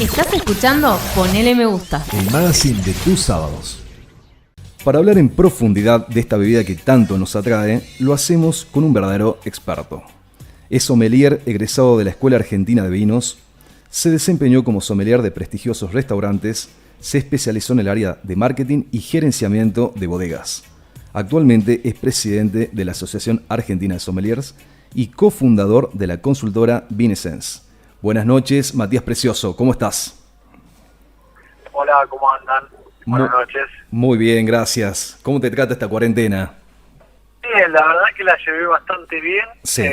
¿Estás escuchando? Ponele me gusta. El magazine de tus sábados. Para hablar en profundidad de esta bebida que tanto nos atrae, lo hacemos con un verdadero experto. Es sommelier egresado de la Escuela Argentina de Vinos, se desempeñó como sommelier de prestigiosos restaurantes, se especializó en el área de marketing y gerenciamiento de bodegas. Actualmente es presidente de la Asociación Argentina de Sommeliers y cofundador de la consultora Vinescence. Buenas noches, Matías Precioso, ¿cómo estás? Hola, ¿cómo andan? Buenas noches. Muy bien, gracias. ¿Cómo te trata esta cuarentena? Bien, la verdad que la llevé bastante bien. Sí.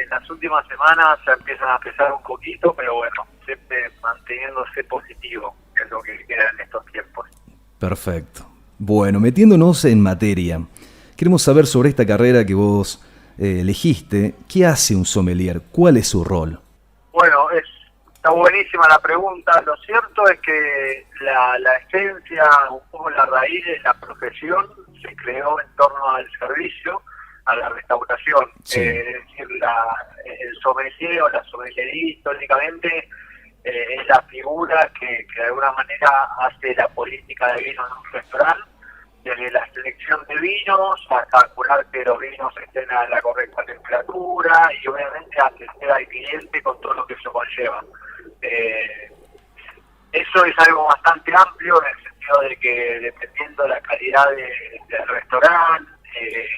Las últimas semanas se empiezan a pesar un poquito, pero bueno, siempre manteniéndose positivo, que es lo que queda en estos tiempos. Perfecto. Bueno, metiéndonos en materia, queremos saber sobre esta carrera que vos elegiste. ¿Qué hace un sommelier? ¿Cuál es su rol? Bueno, está buenísima la pregunta. Lo cierto es que la esencia, un poco la raíz de la profesión, se creó en torno al servicio, a la restauración. Sí. Es decir, el sommelier o la sommeliería históricamente es la figura que de alguna manera hace la política de vino en un restaurante, desde la selección de vinos hasta calcular que los vinos estén a la correcta temperatura y obviamente atender al cliente con todo lo que eso conlleva. Eso es algo bastante amplio en el sentido de que dependiendo de la calidad del restaurante,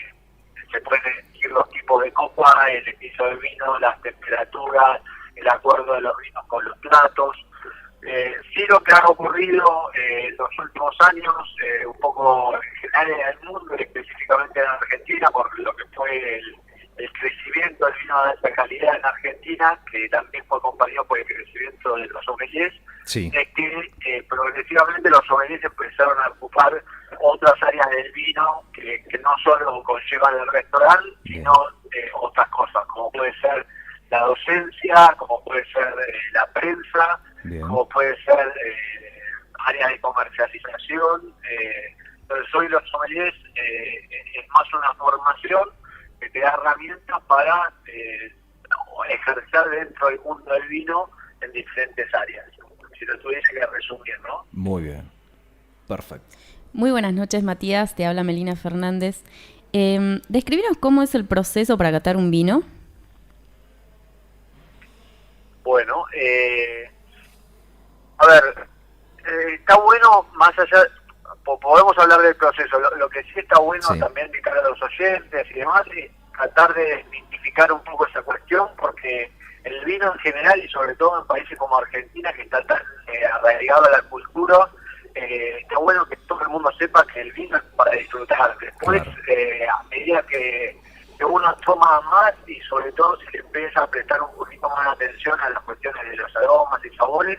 se pueden elegir los tipos de copa, el piso del vino, las temperaturas, el acuerdo de los vinos con los platos. Sí, lo que ha ocurrido en los últimos años, un poco en general en el mundo, específicamente en Argentina, por lo que fue el crecimiento del vino de alta calidad en Argentina, que también fue acompañado por el crecimiento de los sommeliers, Sí. es que progresivamente los sommeliers empezaron a ocupar otras áreas del vino que no solo conllevan el restaurante, sino otras cosas, como puede ser la docencia, como puede ser la prensa, Bien. como puede ser área de comercialización. Entonces hoy los sommeliers es más una formación que te da herramientas para ejercer dentro del mundo del vino en diferentes áreas. Si lo tuviese que resumir, ¿no? Muy bien. Perfecto. Muy buenas noches, Matías. Te habla Melina Fernández. Describinos cómo es el proceso para catar un vino. Bueno, a ver, está bueno, más allá, podemos hablar del proceso, lo que sí está bueno Sí. también de cara a los oyentes y demás, es tratar de desmitificar un poco esa cuestión, porque el vino en general, y sobre todo en países como Argentina, que está tan arraigado a la cultura, está bueno que todo el mundo sepa que el vino es para disfrutar. Después, Claro. a medida que uno toma más y sobre todo si le empieza a prestar un poquito más de atención a las cuestiones de los aromas y sabores,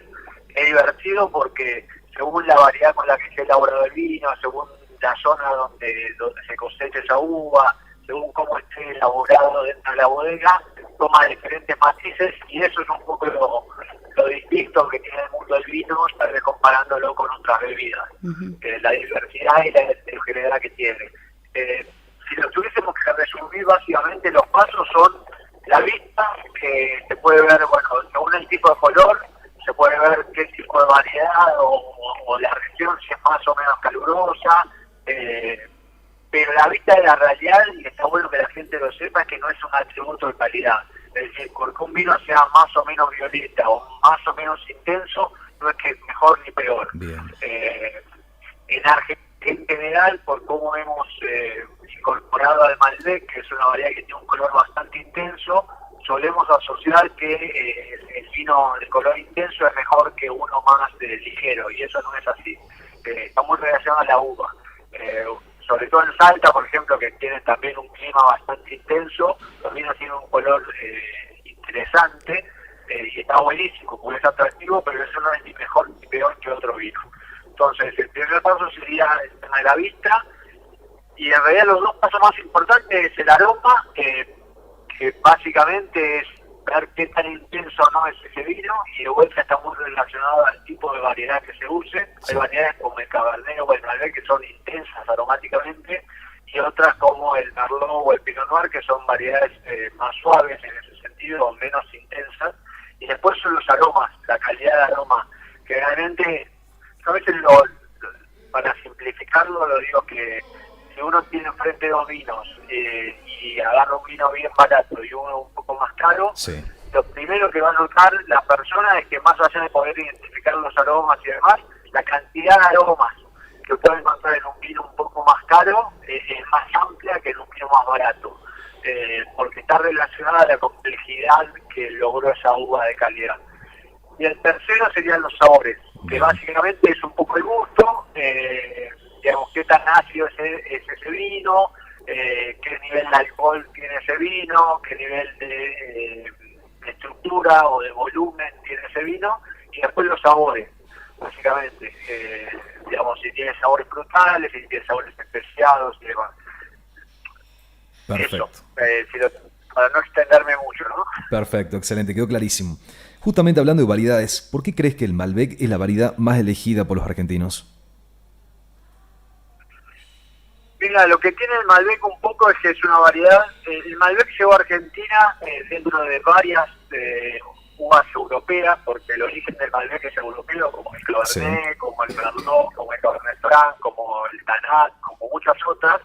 es divertido porque según la variedad con la que se ha elaborado el vino, según la zona donde se cosecha esa uva, según cómo esté elaborado dentro de la bodega, toma diferentes matices y eso es un poco lo distinto que tiene el mundo del vino, tal vez comparándolo con otras bebidas. Uh-huh. La diversidad y la heterogeneidad que tiene. Si lo tuviésemos que resumir, básicamente los pasos son la vista, que se puede ver, bueno, según el tipo de color, se puede ver qué tipo de variedad o la región, si es más o menos calurosa, pero la vista de la realidad, y está bueno que la gente lo sepa, es que no es un atributo de calidad. Es decir, porque un vino sea más o menos violeta o más o menos intenso, no es que es mejor ni peor. Bien. En Argentina, en general, por cómo hemos incorporado al Malbec, que es una variedad que tiene un color bastante intenso, solemos asociar que el vino de color intenso es mejor que uno más ligero, y eso no es así. Está muy relacionado a la uva. Sobre todo en Salta, por ejemplo, que tienen también un clima bastante intenso, los vinos tienen un color interesante y está buenísimo, porque es atractivo, pero eso no es ni mejor ni peor que otro vino. Entonces, el primer paso sería el tema de la vista, y en realidad los dos pasos más importantes es el aroma, que básicamente es ver qué tan intenso o no es ese vino, y de vuelta está muy relacionado al tipo de variedad que se use. Sí. Hay variedades como el Cabernet o el Malbec que son intensas aromáticamente, y otras como el Merlot o el Pinot Noir que son variedades más suaves en ese sentido, o menos intensas. Y después son los aromas, la calidad de aroma diferente. A veces para simplificarlo lo digo que si uno tiene enfrente dos vinos y agarra un vino bien barato y uno un poco más caro, Sí. lo primero que va a notar la persona es que más allá de poder identificar los aromas y demás, la cantidad de aromas que usted va a encontrar en un vino un poco más caro es más amplia que en un vino más barato, porque está relacionada a la complejidad que logró esa uva de calidad. Y el tercero serían los sabores, que Bien. básicamente es un poco el gusto, digamos, qué tan ácido es ese vino, qué nivel de alcohol tiene ese vino, qué nivel de estructura o de volumen tiene ese vino, y después los sabores, básicamente, digamos, si tiene sabores frutales, si tiene sabores especiados y demás. Perfecto. Eso, para no extenderme mucho, ¿no? Perfecto, excelente, quedó clarísimo. Justamente hablando de variedades, ¿por qué crees que el Malbec es la variedad más elegida por los argentinos? Mira, lo que tiene el Malbec un poco es que es una variedad. El Malbec llegó a Argentina dentro de varias uvas europeas, porque el origen del Malbec es europeo, como el Cabernet, como el Merlot, como el Cabernet Franc, como el Tanat, como muchas otras.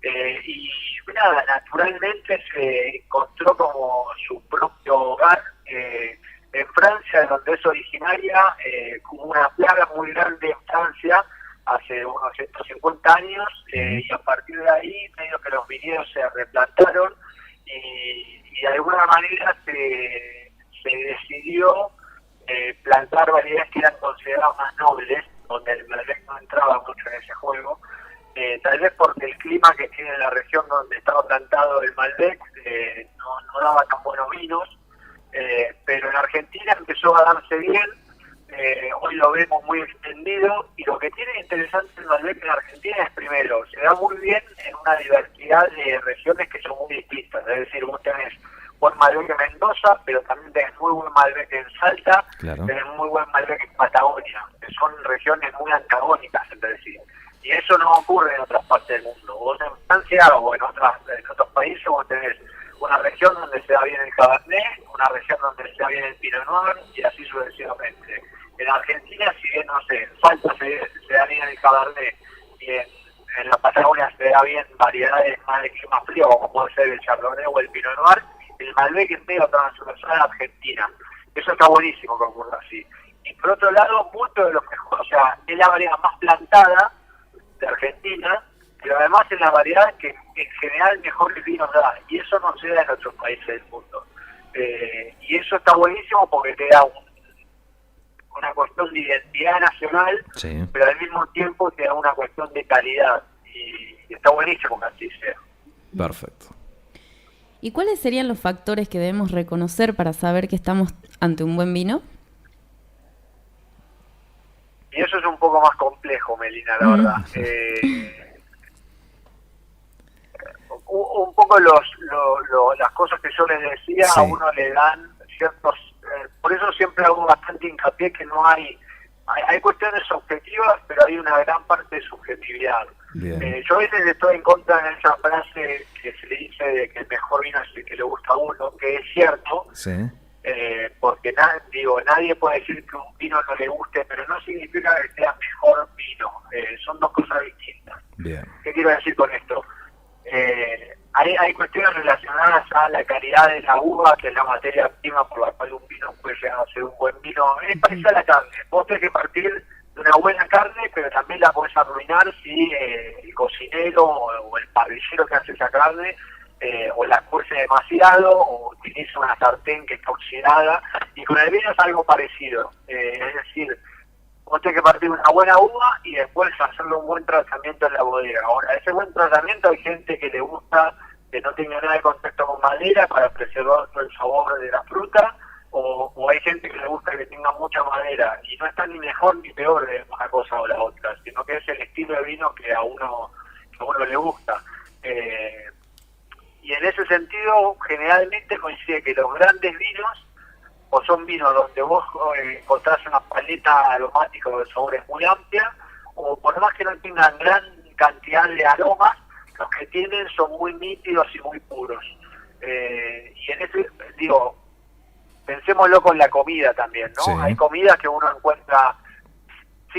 Y nada, naturalmente se encontró como su propio hogar en Francia, donde es originaria, como una plaga muy grande en Francia hace unos 150 años, y a partir de ahí medio que los viñedos se replantaron y de alguna manera se decidió plantar variedades que eran consideradas más nobles, donde el Malbec no entraba mucho en ese juego, tal vez porque el clima que tiene la región donde estaba plantado el Malbec no daba tan buenos vinos, pero en Argentina empezó a darse bien. Hoy lo vemos muy extendido, y lo que tiene interesante el Malbec en Argentina es, primero, se da muy bien en una diversidad de regiones que son muy distintas. Es decir, vos tenés buen Malbec en Mendoza, pero también tenés muy buen Malbec en Salta, Claro. tenés muy buen Malbec en Patagonia, que son regiones muy antagónicas entre sí. Y eso no ocurre en otras partes del mundo. Vos en Francia o en otros países vos tenés una región donde se da bien el Cabernet, una región donde se da bien el Pinot Noir, y así sucesivamente. En Argentina, si bien, no sé, en Salta se da bien el Cabernet, y en la Patagonia se da bien variedades más de clima frío, como puede ser el Chardonnay o el Pinot Noir, el Malbec es medio transversal a Argentina. Eso está buenísimo que ocurra así. Y por otro lado, muchos de los mejores, o sea, es la variedad más plantada de Argentina, pero además es la variedad que en general mejores vinos da, y eso no se da en otros países del mundo. Y eso está buenísimo porque te da una cuestión de identidad nacional, Sí. pero al mismo tiempo te da una cuestión de calidad, y está buenísimo que así sea. Perfecto. ¿Y cuáles serían los factores que debemos reconocer para saber que estamos ante un buen vino? Y eso es un poco más complejo, Melina, la verdad. Un poco las cosas que yo les decía, Sí. a uno le dan ciertos... por eso siempre hago bastante hincapié que no hay cuestiones objetivas, pero hay una gran parte de subjetividad. Bien. Yo a veces estoy en contra de esa frase que se dice de que el mejor vino es el que le gusta a uno, que es cierto, Sí. porque nadie puede decir que un vino no le guste, pero no significa que sea mejor vino. Son dos cosas distintas. Bien. ¿Qué quiero decir con esto? Hay cuestiones relacionadas a la calidad de la uva, que es la materia prima por la cual un vino puede llegar a ser un buen vino. Es parecido a la carne. Vos tenés que partir de una buena carne, pero también la podés arruinar si el cocinero o el parrillero que hace esa carne o la cuece demasiado, o utiliza una sartén que está oxidada. Y con el vino es algo parecido. Es decir, vos tenés que partir una buena uva y después hacerle un buen tratamiento en la bodega. Ahora, ese buen tratamiento hay gente que le gusta que no tenga nada de contacto con madera para preservar todo el sabor de la fruta, o hay gente que le gusta que tenga mucha madera, y no está ni mejor ni peor de una cosa o la otra, sino que es el estilo de vino que a uno le gusta. Y en ese sentido, generalmente coincide que los grandes vinos o son vinos donde vos encontrás una paleta aromática de sabores muy amplia, o por más que no tengan gran cantidad de aromas, los que tienen son muy nítidos y muy puros. Y en ese, pensémoslo con la comida también, ¿no? Sí. Hay comidas que uno encuentra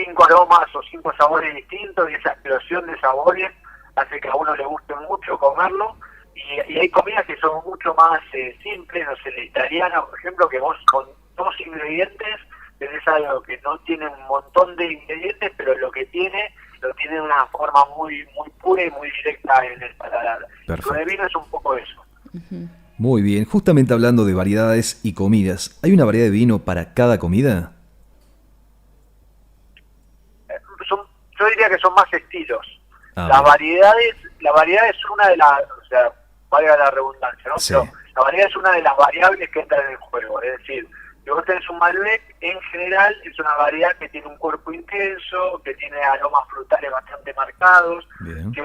5 aromas o 5 sabores distintos, y esa explosión de sabores hace que a uno le guste mucho comerlo. Y hay comidas que son mucho más simples, no sé, la italiana, por ejemplo, que vos con 2 ingredientes tenés algo que no tiene un montón de ingredientes, pero lo tiene de una forma muy muy pura y muy directa en el paladar. Perfecto. Con el vino es un poco eso. Muy bien, justamente hablando de variedades y comidas, ¿hay una variedad de vino para cada comida? Yo diría que son más estilos. Ah, La variedad es una de las, o sea, valga la redundancia, ¿no? Sí. Pero la variedad es una de las variables que entran en el juego. Es decir, si vos tenés un Malbec, en general es una variedad que tiene un cuerpo intenso, que tiene aromas frutales bastante marcados, bien. que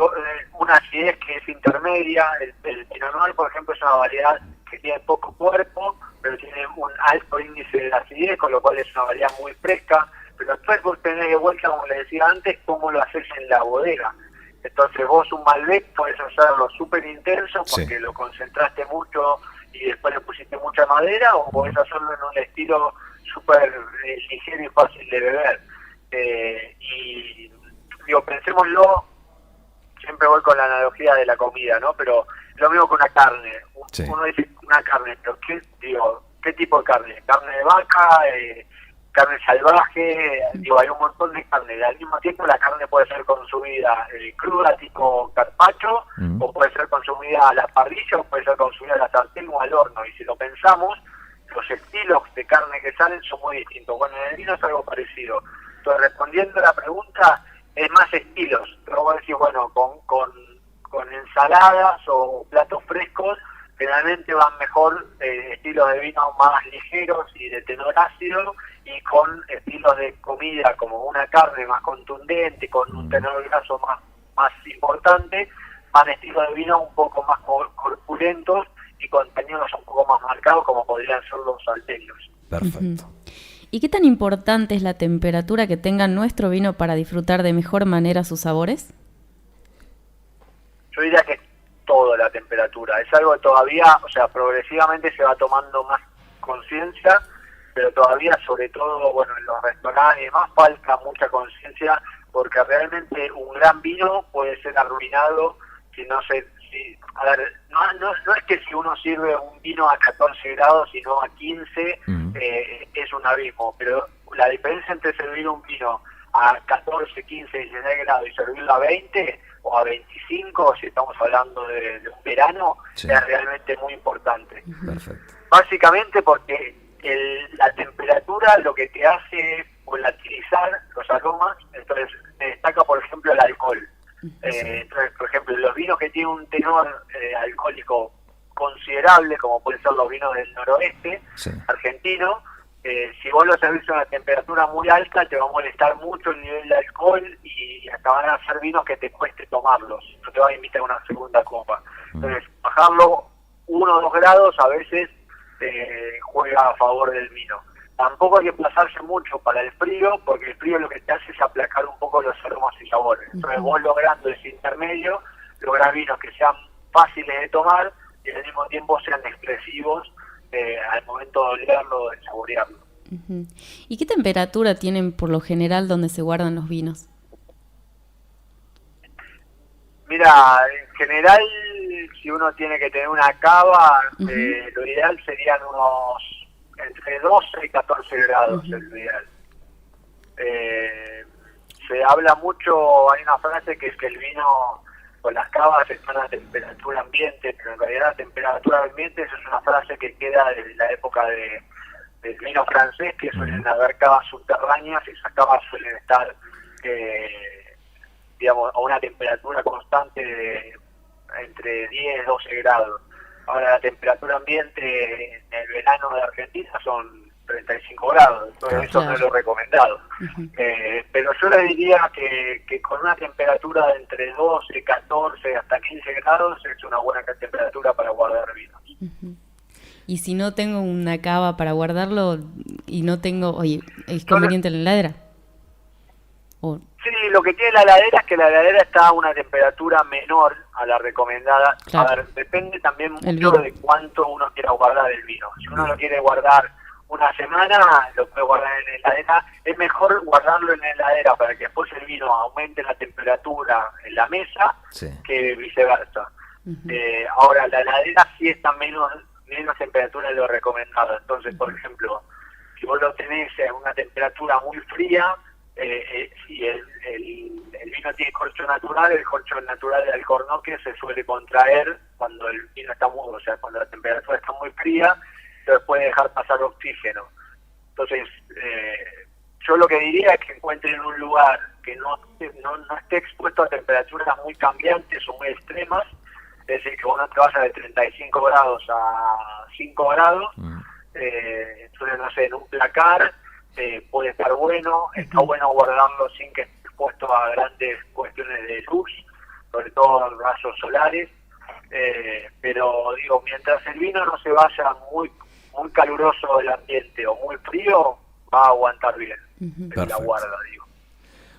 una acidez que es intermedia. El Pinot Noir, por ejemplo, es una variedad que tiene poco cuerpo, pero tiene un alto índice de acidez, con lo cual es una variedad muy fresca. Pero después vos tenés de vuelta, como le decía antes, cómo lo haces en la bodega. Entonces vos un Malbec podés hacerlo súper intenso porque Sí. lo concentraste mucho y después le pusiste mucha madera, o podés hacerlo en un estilo súper ligero y fácil de beber. Y digo, pensémoslo, siempre voy con la analogía de la comida, ¿no? Pero lo mismo con una carne. Sí. Uno dice una carne, pero ¿qué tipo de carne? ¿Carne de vaca? ¿Carne salvaje? Digo, hay un montón de carne. Y al mismo tiempo la carne puede ser consumida cruda, tipo carpaccio, o puede ser consumida a la parrilla, o puede ser consumida a la sartén o al horno. Y si lo pensamos, los estilos de carne que salen son muy distintos. Bueno, en el vino es algo parecido. Entonces, respondiendo a la pregunta, es más estilos. Pero vos decís, bueno, con ensaladas o platos frescos, generalmente van mejor estilos de vino más ligeros y de tenor ácido, y con estilos de comida como una carne más contundente, con un tenor graso más importante, van estilos de vino un poco más corpulentos y con tañinos un poco más marcados, como podrían ser los salteños. Perfecto. ¿Y qué tan importante es la temperatura que tenga nuestro vino para disfrutar de mejor manera sus sabores? Yo diría que todo, la temperatura. Es algo que todavía, o sea, progresivamente se va tomando más conciencia, pero todavía, sobre todo, bueno, en los restaurantes y demás, falta mucha conciencia, porque realmente un gran vino puede ser arruinado si no se... a ver, no es que si uno sirve un vino a 14 grados, sino a 15, es un abismo, pero la diferencia entre servir un vino a 14, 15, 16 grados y servirlo a 20 o a 25, si estamos hablando de un verano, Sí. es realmente muy importante. Perfecto. Básicamente porque la temperatura lo que te hace es volatilizar los aromas. Entonces se destaca, por ejemplo, el alcohol. Entonces, por ejemplo, los vinos que tienen un tenor alcohólico considerable, como pueden ser los vinos del noroeste Sí. argentino, si vos lo servís a una temperatura muy alta, te va a molestar mucho el nivel de alcohol y hasta van a ser vinos que te cueste tomarlos, no te va a invitar a una segunda copa. Entonces, bajarlo 1 o 2 grados a veces juega a favor del vino. Tampoco hay que pasarse mucho para el frío, porque el frío lo que te hace es aplacar un poco los aromas y sabores. Entonces vos, logrando ese intermedio, lográs vinos que sean fáciles de tomar y al mismo tiempo sean expresivos al momento de olerlo, de saborearlo. ¿Y qué temperatura tienen por lo general donde se guardan los vinos? Mira, en general, si uno tiene que tener una cava, lo ideal serían unos entre 12 y 14 grados, es lo ideal. Se habla mucho, hay una frase que es que el vino con las cavas están a temperatura ambiente, pero en realidad la temperatura ambiente esa es una frase que queda de la época del vino francés, que suelen haber cavas subterráneas, y esas cavas suelen estar digamos, a una temperatura constante de entre 10 y 12 grados. Ahora la temperatura ambiente en el verano de Argentina son 35 grados, entonces eso no es lo recomendado. Pero yo le diría que con una temperatura de entre 12, 14 hasta 15 grados es una buena temperatura para guardar vinos. Y si no tengo una cava para guardarlo y no tengo, oye, ¿es conveniente la heladera? Sí, lo que tiene la heladera es que la heladera está a una temperatura menor a la recomendada. Claro. A ver, depende también mucho de cuánto uno quiera guardar el vino. Si uno lo quiere guardar una semana, lo puedes guardar en la heladera. Es mejor guardarlo en la heladera para que después el vino aumente la temperatura en la mesa, Sí. que viceversa. Ahora, la heladera sí está menos temperatura de lo recomendado. Entonces, por ejemplo, si vos lo tenés en una temperatura muy fría, si el vino tiene corcho natural, el corcho natural del alcornoque se suele contraer cuando el vino está o sea, cuando la temperatura está muy fría, entonces puede dejar pasar oxígeno. Entonces, yo lo que diría es que encuentren un lugar que no esté expuesto a temperaturas muy cambiantes o muy extremas, es decir, que vos no te vayas de 35 grados a 5 grados, entonces, no sé, en un placar puede estar bueno, está bueno guardarlo sin que esté expuesto a grandes cuestiones de luz, sobre todo rayos solares, pero digo, mientras el vino no se vaya muy caluroso el ambiente o muy frío, va a aguantar bien, la guarda, digo.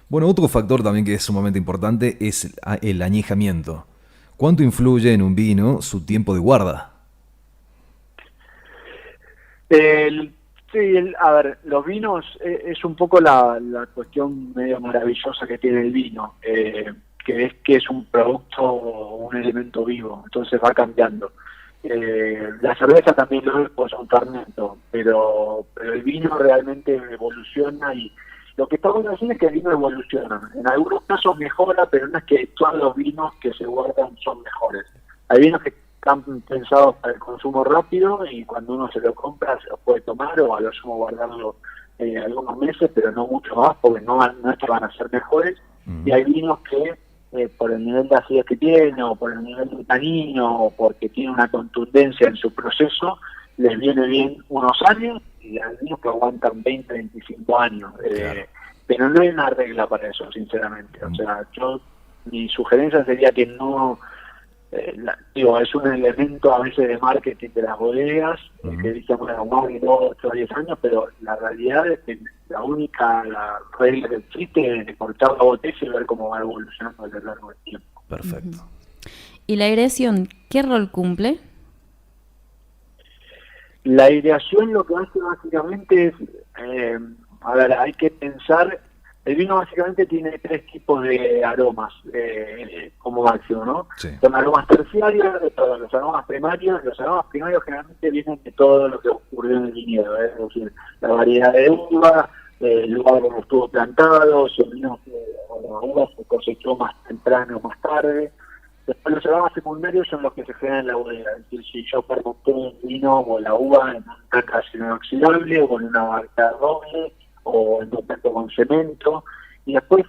Bueno, otro factor también que es sumamente importante es el añejamiento. ¿Cuánto influye en un vino su tiempo de guarda? A ver, los vinos es un poco la cuestión medio maravillosa que tiene el vino, que es un producto, un elemento vivo, entonces va cambiando. La cerveza también lo es, pues un fermento, pero el vino realmente evoluciona, y lo que está bueno decir es que el vino evoluciona. En algunos casos mejora, pero no es que todos los vinos que se guardan son mejores. Hay vinos que están pensados para el consumo rápido y cuando uno se lo compra se lo puede tomar o a lo sumo guardarlo algunos meses, pero no mucho más, porque no es que van a ser mejores. Y hay vinos que por el nivel de acidez que tiene, o por el nivel de tanino, o porque tiene una contundencia en su proceso, les viene bien unos años, y hay vinos que aguantan 20, 25 años. Claro. Pero no hay una regla para eso, sinceramente. O sea, mi sugerencia sería que no... es un elemento a veces de marketing de las bodegas, que dicen, bueno, más de 8 o 10 años, pero la realidad es que la regla que existe es cortar la botella y ver cómo va evolucionando a lo largo del tiempo. Perfecto. ¿Y la aireación qué rol cumple? La aireación lo que hace básicamente es, hay que pensar, el vino básicamente tiene 3 tipos de aromas como máximo, ¿no? Sí. Son aromas terciarios, los aromas primarios. Los aromas primarios generalmente vienen de todo lo que ocurrió en el viñedo, es decir, la variedad de uva, el lugar donde estuvo plantado, si el vino o la uva se cosechó más temprano o más tarde. Después los aromas secundarios son los que se generan en la bodega, es decir, si yo fermenté el vino o la uva en una caja inoxidable o en una barca doble, o en contacto con cemento, y después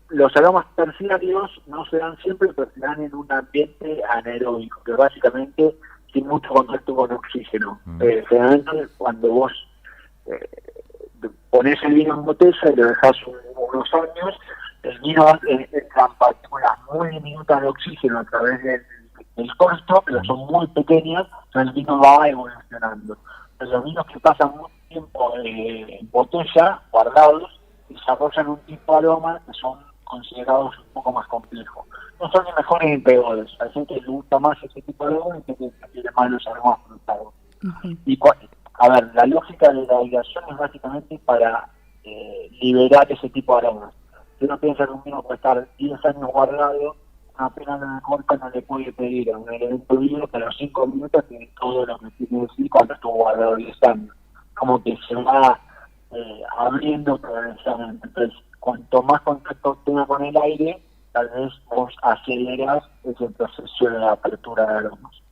los aromas terciarios no se dan siempre, pero se dan en un ambiente anaeróbico, que básicamente sin mucho contacto con oxígeno. Generalmente cuando vos ponés el vino en botella y lo dejás unos años, el vino entra en partículas muy diminutas de oxígeno a través del corcho, pero son muy pequeñas, entonces el vino va evolucionando. Los vinos que pasan mucho tiempo en botella, guardados, desarrollan un tipo de aroma que son considerados un poco más complejos. No son ni mejores ni peores. Hay gente que le gusta más ese tipo de aroma y gente que prefiere más los aromas frutados. Y la lógica de la aireación es básicamente para liberar ese tipo de aromas. Si uno piensa que un vino puede estar 10 años guardado, apenas la corta no le puede pedir a un elemento vivo que a los 5 minutos tiene todo lo que tiene que decir cuando estuvo guardado 10 años. Como que se va abriendo progresivamente. Entonces, cuanto más contacto tenga con el aire, tal vez vos aceleras ese proceso de apertura de aromas.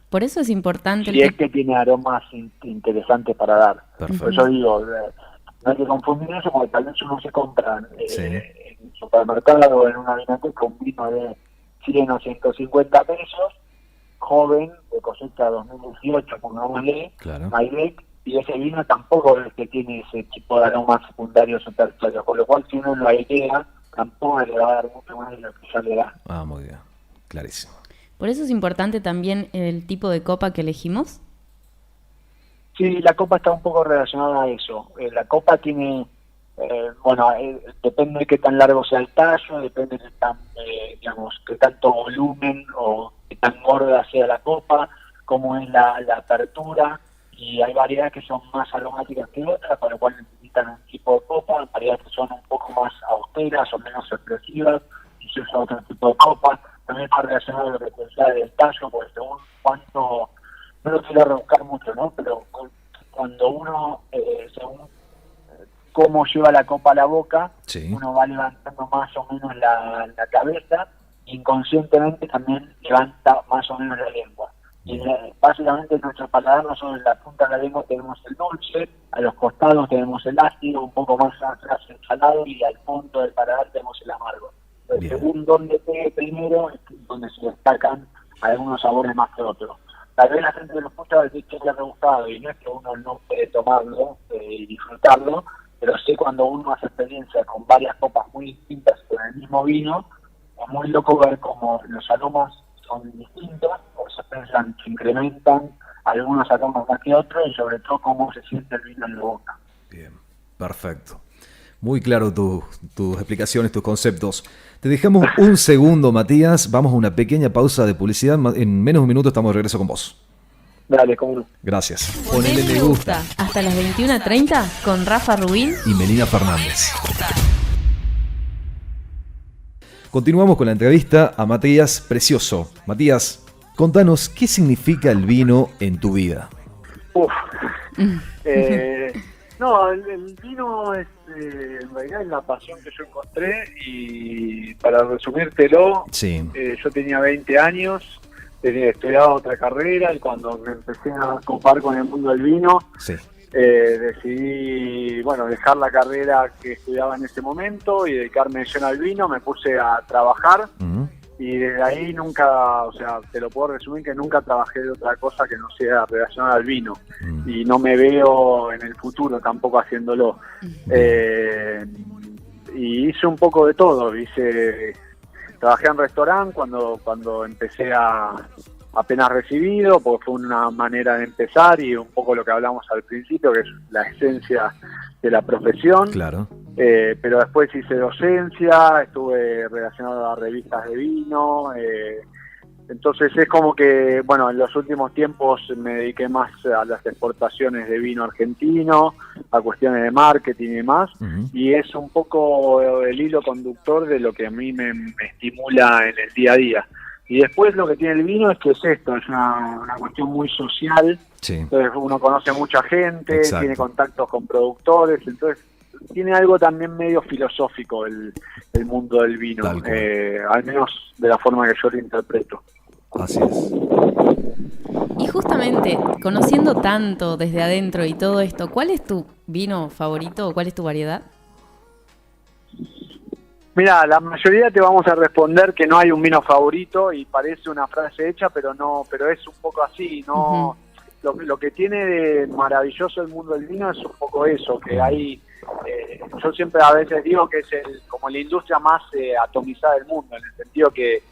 Por eso es importante... Si es que tiene aromas interesantes para dar. Perfecto. Por eso digo, no hay que confundir eso, porque tal vez uno se compra en un supermercado o en una vinateca un vino de 100 o 150 pesos, joven, de cosecha 2018, pongámosle, Claro. Malbec, y ese vino tampoco es que tiene ese tipo de aromas secundarios o terciarios, con lo cual si uno lo airea, tampoco le va a dar mucho más de lo que ya le da. Ah, muy bien. Clarísimo. Por eso es importante también el tipo de copa que elegimos. Sí, la copa está un poco relacionada a eso. La copa tiene, depende de qué tan largo sea el tallo, depende de qué tanto volumen o qué tan gorda sea la copa, cómo es la apertura, y hay variedades que son más aromáticas que otras, para lo cual necesitan un tipo de copa, variedades que son un poco más austeras o menos expresivas, y se usa otro tipo de copa. También está relacionado a lo que te decía del tallo, porque según cuánto, no lo quiero rebuscar mucho, ¿no? Pero cuando uno, según cómo lleva la copa a la boca, Sí. uno va levantando más o menos la cabeza, inconscientemente también levanta más o menos la lengua. Y básicamente en nuestro paladar, nosotros en la punta de la lengua tenemos el dulce, a los costados tenemos el ácido, un poco más atrás el salado, y al fondo del paladar tenemos el amargo. Entonces, según dónde pegue primero, es donde se destacan algunos sabores más que otros. Tal vez la gente que lo escucha va a decir que le ha gustado, y no es que uno no puede tomarlo y disfrutarlo, pero sí, cuando uno hace experiencia con varias copas muy distintas con el mismo vino, es muy loco ver cómo los aromas son distintos, o se incrementan algunos aromas más que otros, y sobre todo cómo se siente el vino en la boca. Bien, perfecto. Muy claro tus explicaciones, tus conceptos. Te dejamos un segundo, Matías. Vamos a una pequeña pausa de publicidad. En menos de un minuto estamos de regreso con vos. Dale, cómo no. Gracias. Ponele me gusta. Hasta las 21:30 con Rafa Rubín y Melina Fernández. Continuamos con la entrevista a Matías Precioso. Matías, contanos, ¿qué significa el vino en tu vida? No, el vino es, en realidad es la pasión que yo encontré, y para resumírtelo, Sí. Yo tenía 20 años, tenía estudiado otra carrera, y cuando me empecé a copar con el mundo del vino, Sí. decidí, dejar la carrera que estudiaba en ese momento y dedicarme lleno al vino. Me puse a trabajar. Uh-huh. Y desde ahí nunca, te lo puedo resumir que nunca trabajé de otra cosa que no sea relacionada al vino. Y no me veo en el futuro tampoco haciéndolo. Y hice un poco de todo. Trabajé en restaurante cuando empecé apenas recibido, porque fue una manera de empezar, y un poco lo que hablamos al principio, que es la esencia de la profesión. Claro. Pero después hice docencia, estuve relacionado a revistas de vino, entonces es como que, en los últimos tiempos me dediqué más a las exportaciones de vino argentino, a cuestiones de marketing y demás, y es un poco el hilo conductor de lo que a mí me estimula en el día a día. Y después lo que tiene el vino es que es esto, es una cuestión muy social. Sí. Entonces uno conoce a mucha gente, Exacto. Tiene contactos con productores, entonces tiene algo también medio filosófico el mundo del vino, al menos de la forma que yo lo interpreto. Así es. Y justamente, conociendo tanto desde adentro y todo esto, ¿cuál es tu vino favorito o cuál es tu variedad? Mira, la mayoría te vamos a responder que no hay un vino favorito, y parece una frase hecha, pero es un poco así, ¿no? Lo que tiene de maravilloso el mundo del vino es un poco eso, que hay, yo siempre a veces digo que es como la industria más atomizada del mundo, en el sentido que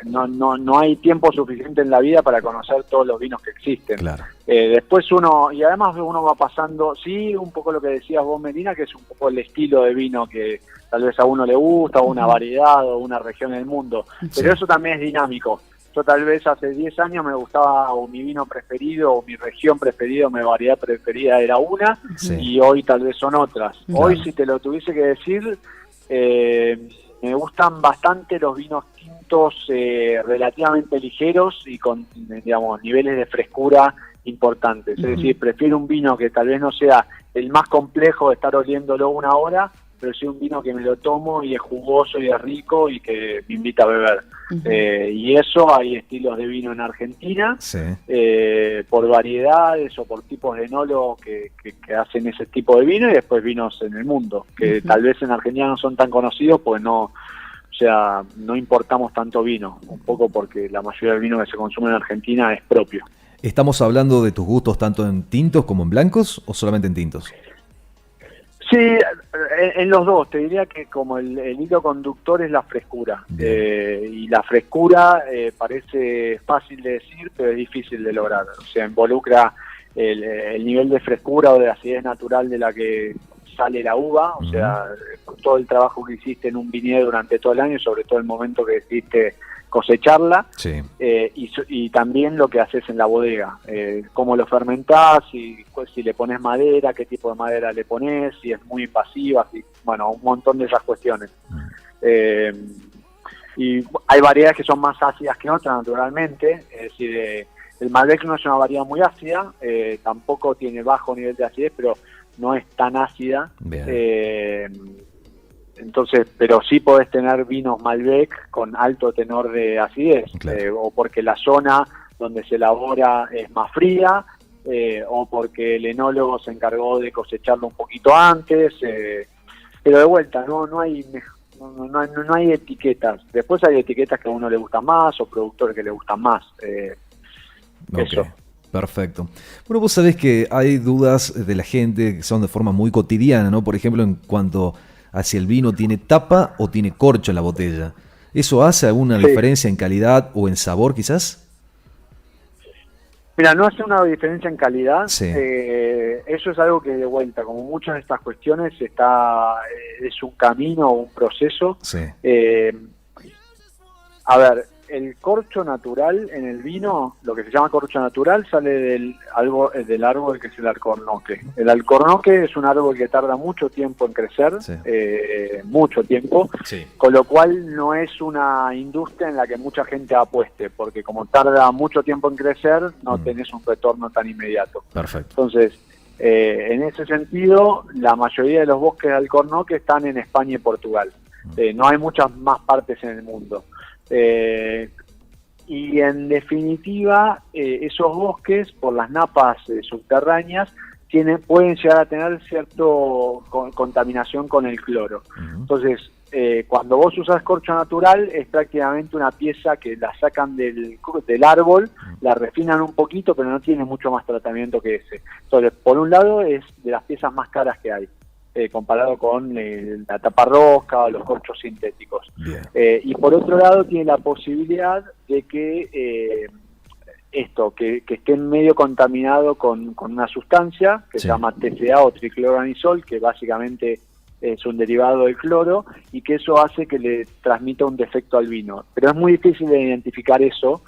no hay tiempo suficiente en la vida para conocer todos los vinos que existen. Claro. Después y además uno va pasando, sí, un poco lo que decías vos, Melina, que es un poco el estilo de vino que tal vez a uno le gusta, o una variedad, o una región del mundo, pero eso también es dinámico. Yo tal vez hace 10 años me gustaba, o mi vino preferido, o mi región preferida, o mi variedad preferida era una, y hoy tal vez son otras. Claro. Hoy, si te lo tuviese que decir, me gustan bastante los vinos tintos relativamente ligeros y con, niveles de frescura importantes. Es decir, prefiero un vino que tal vez no sea el más complejo de estar oliéndolo una hora, pero sí un vino que me lo tomo y es jugoso y es rico y que me invita a beber. Y eso, hay estilos de vino en Argentina, por variedades o por tipos de enólogo que hacen ese tipo de vino, y después vinos en el mundo, que tal vez en Argentina no son tan conocidos, pues no importamos tanto vino, un poco porque la mayoría del vino que se consume en Argentina es propio. ¿Estamos hablando de tus gustos tanto en tintos como en blancos, o solamente en tintos? Sí, en los dos. Te diría que como el hilo conductor es la frescura. Y la frescura parece fácil de decir, pero es difícil de lograr. O sea, involucra el nivel de frescura o de acidez natural de la que sale la uva. O sea, todo el trabajo que hiciste en un viñedo durante todo el año, y sobre todo el momento que decidiste cosecharla, Sí. y también lo que haces en la bodega, cómo lo fermentás, si le pones madera, qué tipo de madera le pones, si es muy invasiva, bueno, un montón de esas cuestiones. Y hay variedades que son más ácidas que otras, naturalmente, es decir, el Malbec no es una variedad muy ácida, tampoco tiene bajo nivel de acidez, pero no es tan ácida. Entonces, pero sí podés tener vinos Malbec con alto tenor de acidez, claro. O porque la zona donde se elabora es más fría, o porque el enólogo se encargó de cosecharlo un poquito antes, pero de vuelta, no hay etiquetas. Después hay etiquetas que a uno le gustan más o productores que le gustan más. Eso. Perfecto. Bueno, vos sabés que hay dudas de la gente que son de forma muy cotidiana, ¿no? Por ejemplo, en cuanto a si el vino tiene tapa o tiene corcho en la botella. ¿Eso hace alguna diferencia en calidad o en sabor, quizás? Mira, no hace una diferencia en calidad. Sí. Eso es algo que, de vuelta, como muchas de estas cuestiones, es un camino o un proceso. Sí. A ver, el corcho natural en el vino, lo que se llama corcho natural, sale del árbol que es el alcornoque. El alcornoque es un árbol que tarda mucho tiempo en crecer, sí. Mucho tiempo, sí. Con lo cual no es una industria en la que mucha gente apueste, porque como tarda mucho tiempo en crecer, no tenés un retorno tan inmediato. Perfecto. Entonces, en ese sentido, la mayoría de los bosques de alcornoque están en España y Portugal. No hay muchas más partes en el mundo. Y en definitiva, esos bosques, por las napas subterráneas, pueden llegar a tener cierto contaminación con el cloro. Entonces, cuando vos usas corcho natural, es prácticamente una pieza que la sacan del árbol, la refinan un poquito, pero no tiene mucho más tratamiento que ese. Entonces, por un lado, es de las piezas más caras que hay. Comparado con la taparrosca o los corchos sintéticos. Y por otro lado tiene la posibilidad de que que esté medio contaminado con una sustancia que se llama TCA o tricloranisol, que básicamente es un derivado del cloro, y que eso hace que le transmita un defecto al vino. Pero es muy difícil de identificar eso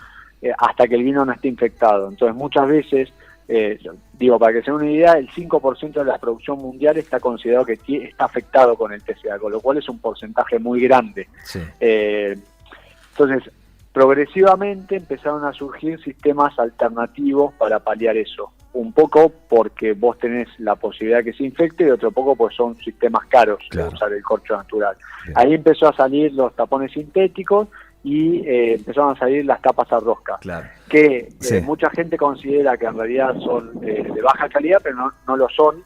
hasta que el vino no esté infectado. Entonces muchas veces, para que se den una idea, el 5% de la producción mundial está considerado que está afectado con el TCA, con lo cual es un porcentaje muy grande. Sí. Entonces, progresivamente empezaron a surgir sistemas alternativos para paliar eso. Un poco porque vos tenés la posibilidad de que se infecte, y otro poco porque son sistemas caros, claro, de usar el corcho natural. Bien. Ahí empezó a salir los tapones sintéticos y empezaron a salir las tapas a rosca, claro, que mucha gente considera que en realidad son de baja calidad, pero no lo son.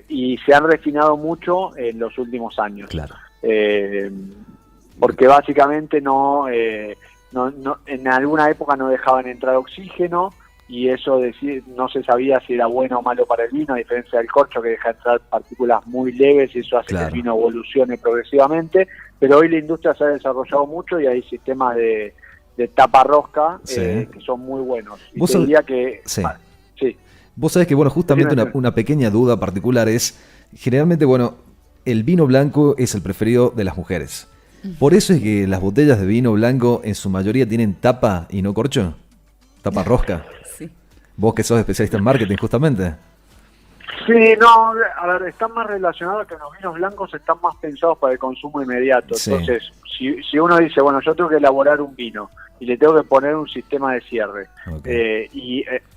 Y se han refinado mucho en los últimos años. Claro. Porque básicamente no en alguna época no dejaban entrar oxígeno, y eso no se sabía si era bueno o malo para el vino, a diferencia del corcho, que deja entrar partículas muy leves, y eso hace, claro, que el vino evolucione progresivamente. Pero hoy la industria se ha desarrollado mucho y hay sistemas de tapa rosca que son muy buenos. Y te diría que... Sí. Vos sabés que, justamente una pequeña duda particular es, generalmente, el vino blanco es el preferido de las mujeres. ¿Por eso es que las botellas de vino blanco en su mayoría tienen tapa y no corcho? ¿Tapa rosca? Sí. Vos que sos especialista en marketing, justamente. Sí, no, a ver, están más relacionados, que los vinos blancos están más pensados para el consumo inmediato. Sí. Entonces, si uno dice, yo tengo que elaborar un vino y le tengo que poner un sistema de cierre, okay,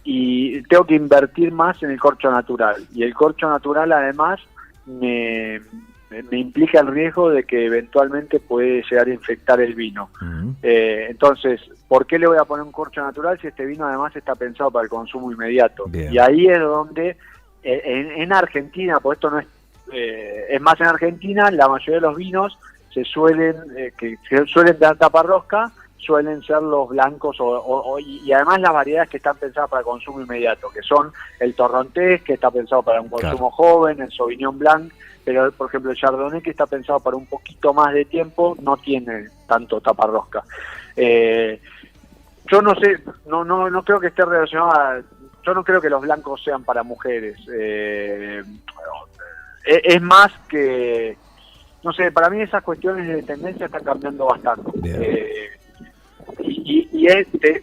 y tengo que invertir más en el corcho natural, y el corcho natural además me implica el riesgo de que eventualmente puede llegar a infectar el vino. Entonces, ¿por qué le voy a poner un corcho natural si este vino además está pensado para el consumo inmediato? Bien. Y ahí es donde en Argentina, pues esto no es más en Argentina, la mayoría de los vinos que suelen dar tapa rosca suelen ser los blancos y además las variedades que están pensadas para consumo inmediato, que son el Torrontés, que está pensado para un consumo, claro, joven, el Sauvignon Blanc, pero por ejemplo el Chardonnay, que está pensado para un poquito más de tiempo, no tiene tanto tapa rosca. Yo no sé, no creo que esté relacionado yo no creo que los blancos sean para mujeres. Es más que, no sé, para mí esas cuestiones de tendencia están cambiando bastante.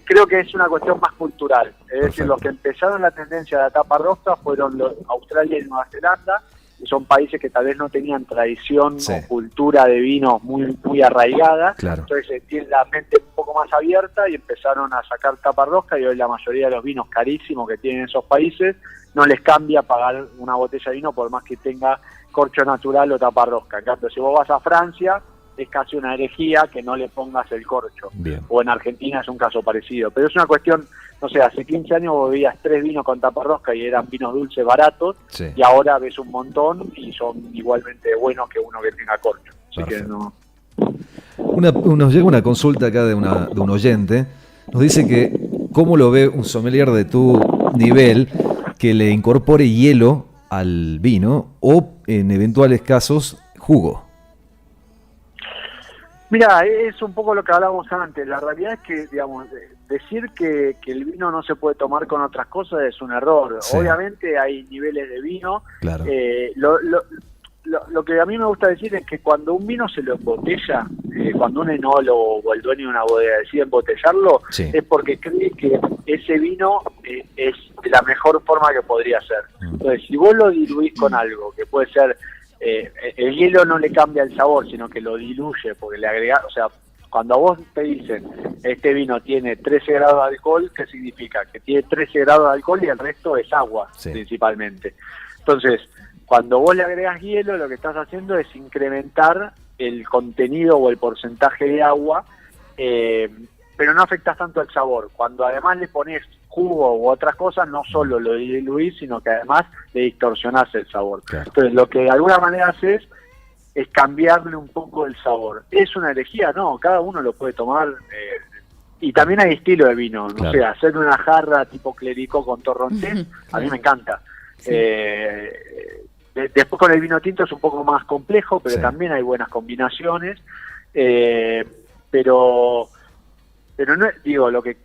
creo que es una cuestión más cultural. Es decir, los que empezaron la tendencia de la tapa rosca fueron Australia y Nueva Zelanda, que son países que tal vez no tenían tradición o cultura de vino muy arraigada. Claro. Entonces tienen la mente un poco más abierta y empezaron a sacar tapa rosca, y hoy la mayoría de los vinos carísimos que tienen esos países no les cambia pagar una botella de vino por más que tenga corcho natural o tapa rosca. En cambio, si vos vas a Francia, es casi una herejía que no le pongas el corcho. Bien. O en Argentina es un caso parecido. Pero es una cuestión, no sé, hace 15 años vos veías 3 vinos con tapa rosca y eran vinos dulces baratos, y ahora ves un montón y son igualmente buenos que uno que tenga corcho. Así que no. Nos llega una consulta acá de un oyente. Nos dice que cómo lo ve un sommelier de tu nivel que le incorpore hielo al vino o, en eventuales casos, jugo. Mira, es un poco lo que hablábamos antes. La realidad es que, digamos, decir que el vino no se puede tomar con otras cosas es un error. Sí. Obviamente hay niveles de vino. Claro. Lo que a mí me gusta decir es que cuando un vino se lo embotella, cuando un enólogo o el dueño de una bodega decide embotellarlo, es porque cree que ese vino es de la mejor forma que podría ser. Entonces, si vos lo diluís con algo, que puede ser... el hielo no le cambia el sabor, sino que lo diluye, porque le agrega, o sea, cuando a vos te dicen este vino tiene 13 grados de alcohol, ¿qué significa? Que tiene 13 grados de alcohol y el resto es agua, principalmente. Entonces, cuando vos le agregas hielo, lo que estás haciendo es incrementar el contenido o el porcentaje de agua, pero no afectas tanto el sabor. Cuando además le pones jugo u otras cosas, no solo lo diluís, sino que además le distorsionás el sabor. Claro. Entonces, lo que de alguna manera haces es cambiarle un poco el sabor. ¿Es una herejía? No, cada uno lo puede tomar. Y también hay estilo de vino. No sé, hacer una jarra tipo clericó con torrontés, a mí me encanta. Sí. Después con el vino tinto es un poco más complejo, pero también hay buenas combinaciones. Pero no, digo, lo que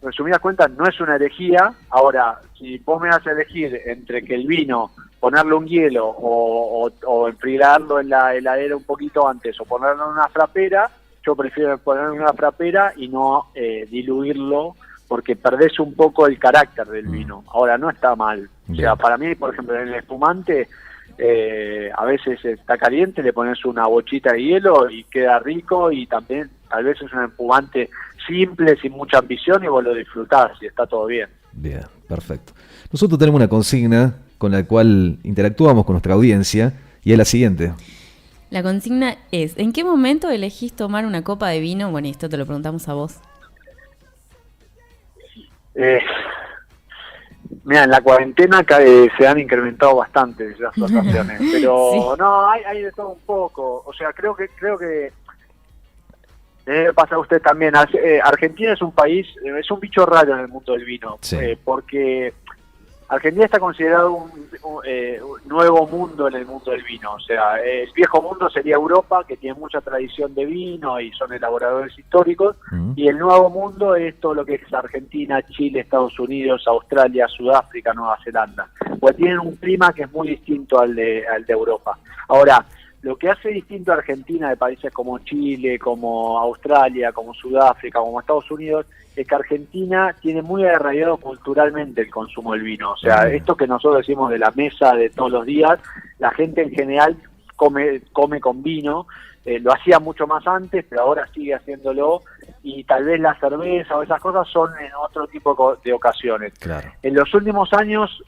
resumidas cuentas no es una herejía. Ahora, si vos me vas a elegir entre que el vino, ponerle un hielo o enfriarlo en la heladera un poquito antes o ponerlo en una frapera, yo prefiero ponerlo en una frapera y no diluirlo, porque perdés un poco el carácter del vino. Ahora, no está mal. O sea, para mí, por ejemplo, en el espumante, a veces está caliente, le pones una bochita de hielo y queda rico, y también tal vez es un espumante simple, sin mucha ambición, y vos lo disfrutás y está todo bien. Bien, perfecto. Nosotros tenemos una consigna con la cual interactuamos con nuestra audiencia, y es la siguiente. La consigna es: ¿en qué momento elegís tomar una copa de vino? Bueno, y esto te lo preguntamos a vos. Mira, en la cuarentena se han incrementado bastante las ocasiones, pero no, hay de todo un poco. O sea, creo que pasa a usted también. Argentina es un país, es un bicho raro en el mundo del vino, porque Argentina está considerado un nuevo mundo en el mundo del vino. O sea, el viejo mundo sería Europa, que tiene mucha tradición de vino y son elaboradores históricos, y el nuevo mundo es todo lo que es Argentina, Chile, Estados Unidos, Australia, Sudáfrica, Nueva Zelanda, pues tienen un clima que es muy distinto al de Europa. Ahora, lo que hace distinto a Argentina de países como Chile, como Australia, como Sudáfrica, como Estados Unidos, es que Argentina tiene muy arraigado culturalmente el consumo del vino. O sea, esto que nosotros decimos de la mesa de todos los días, la gente en general come con vino. Lo hacía mucho más antes, pero ahora sigue haciéndolo, y tal vez la cerveza o esas cosas son en otro tipo de ocasiones. Claro. En los últimos años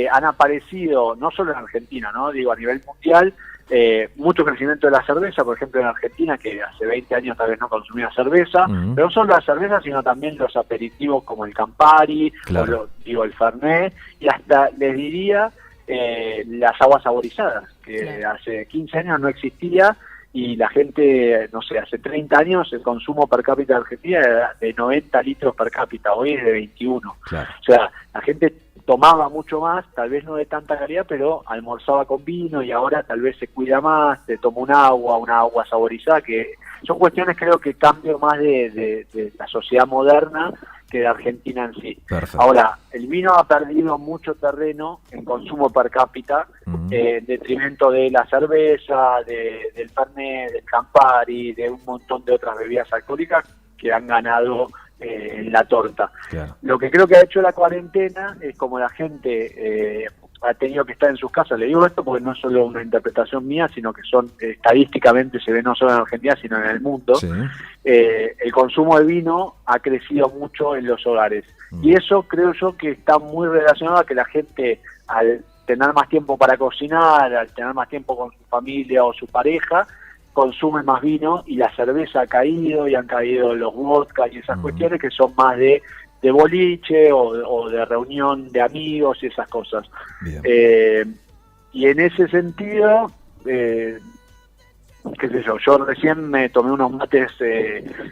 han aparecido, no solo en Argentina, ¿no? Digo, a nivel mundial, mucho crecimiento de la cerveza. Por ejemplo, en Argentina, que hace 20 años tal vez no consumía cerveza, pero no solo la cerveza, sino también los aperitivos como el Campari, o el Fernet, y hasta les diría las aguas saborizadas, que hace 15 años no existía, y la gente, no sé, hace 30 años el consumo per cápita de Argentina era de 90 litros per cápita, hoy es de 21. Claro. O sea, la gente tomaba mucho más, tal vez no de tanta calidad, pero almorzaba con vino, y ahora tal vez se cuida más, se toma una agua saborizada, que son cuestiones, creo, que cambian más de la sociedad moderna que de Argentina en sí. Perfecto. Ahora, el vino ha perdido mucho terreno en consumo per cápita, en detrimento de la cerveza, del Fernet, del Campari, de un montón de otras bebidas alcohólicas que han ganado en la torta. Claro. Lo que creo que ha hecho la cuarentena es como la gente ha tenido que estar en sus casas. Le digo esto porque no es solo una interpretación mía, sino que son estadísticamente se ve no solo en Argentina, sino en el mundo. Sí. El consumo de vino ha crecido mucho en los hogares. Y eso creo yo que está muy relacionado a que la gente, al tener más tiempo para cocinar, al tener más tiempo con su familia o su pareja, consume más vino, y la cerveza ha caído, y han caído los vodka y esas cuestiones que son más de boliche o de reunión de amigos y esas cosas. Y en ese sentido, qué sé yo recién me tomé unos mates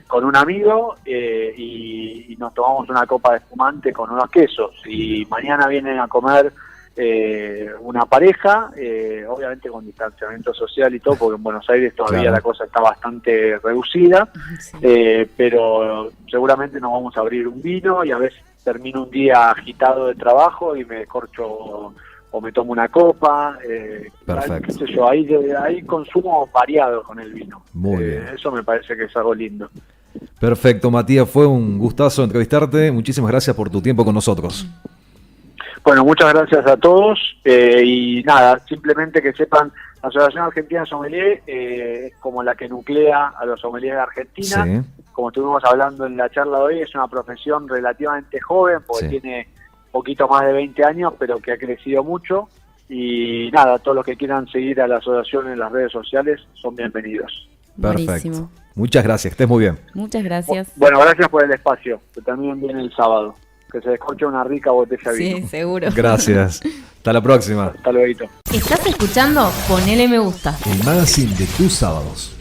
con un amigo y nos tomamos una copa de espumante con unos quesos, y mañana vienen a comer una pareja, obviamente con distanciamiento social y todo, porque en Buenos Aires todavía claro, la cosa está bastante reducida, Sí. pero seguramente nos vamos a abrir un vino, y a veces termino un día agitado de trabajo y me descorcho o me tomo una copa, Perfecto. qué sé yo, hay consumo variado con el vino. Muy bien. Eso me parece que es algo lindo. Perfecto, Matías, fue un gustazo entrevistarte. Muchísimas gracias por tu tiempo con nosotros. Bueno, muchas gracias a todos, y nada, simplemente que sepan, la Asociación Argentina de Sommelier es como la que nuclea a los sommeliers de Argentina. Sí. Como estuvimos hablando en la charla de hoy, es una profesión relativamente joven, porque Sí. tiene poquito más de 20 años, pero que ha crecido mucho. Y nada, todos los que quieran seguir a la asociación en las redes sociales son bienvenidos. Perfecto. Buenísimo. Muchas gracias, que estés muy bien. Muchas gracias. Bueno, gracias por el espacio, que también viene el sábado. Que se descorche una rica botella de Sí, vino. seguro. Gracias. Hasta la próxima. Hasta luego. ¿Estás escuchando? Ponele me gusta. El magazine de tus sábados.